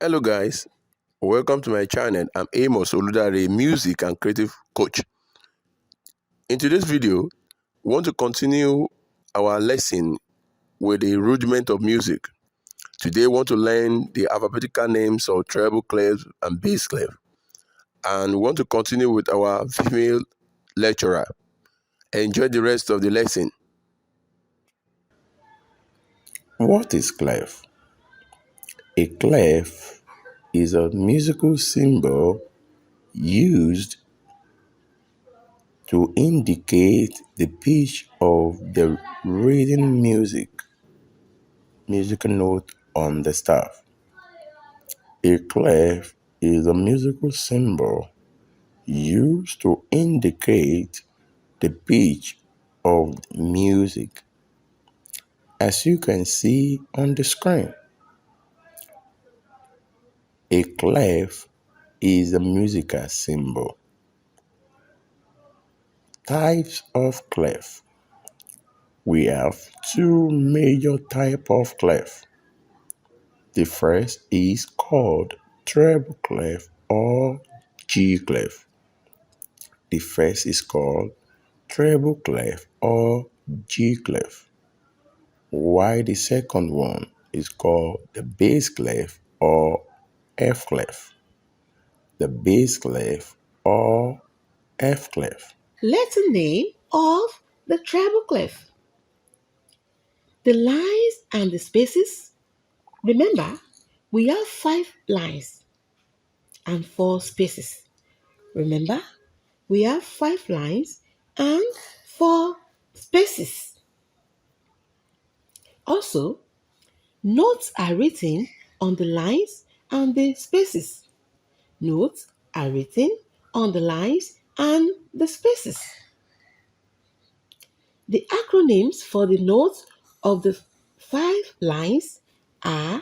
Hello guys, welcome to my channel. I'm Amos Oludare, music and creative coach. In today's video, we want to continue our lesson with the rudiment of music. Today we want to learn the alphabetical names of treble clef and bass clef. And we want to continue with our female lecturer. Enjoy the rest of the lesson. What is clef? A clef is a musical symbol used to indicate the pitch of the reading musical note on the staff. A clef is a musical symbol used to indicate the pitch of the music, as you can see on the screen. A clef is a musical symbol. Types of clef. We have two major types of clef. The first is called treble clef or G clef. The first is called treble clef or G clef, while the second one is called the bass clef or F clef. The bass clef or F clef. Letter name of the treble clef. The lines and the spaces. Remember, we have 5 lines and 4 spaces. Remember, we have 5 lines and 4 spaces. Also, notes are written on the lines and the spaces. Notes are written on the lines and the spaces. The acronyms for the notes of the 5 lines are: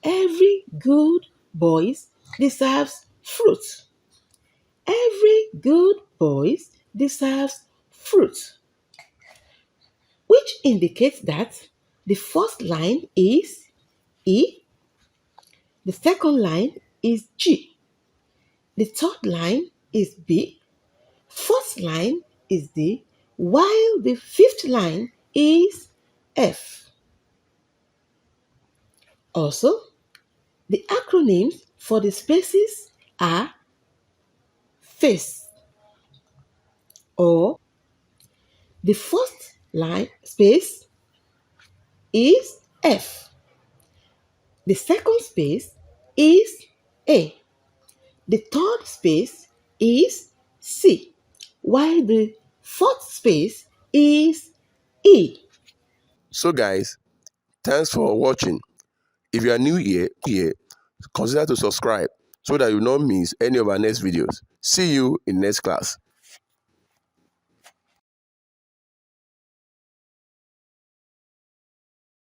every good boy deserves fruit. Every good boy deserves fruit, which indicates that the first line is E, the second line is G, the third line is B, fourth line is D, while the fifth line is F. Also, the acronyms for the spaces are FACE, or the first line space is F, the second space is A, the third space is C, while the fourth space is E. So guys, thanks for watching. If you are new here, consider to subscribe so that you will not miss any of our next videos. See you in next class.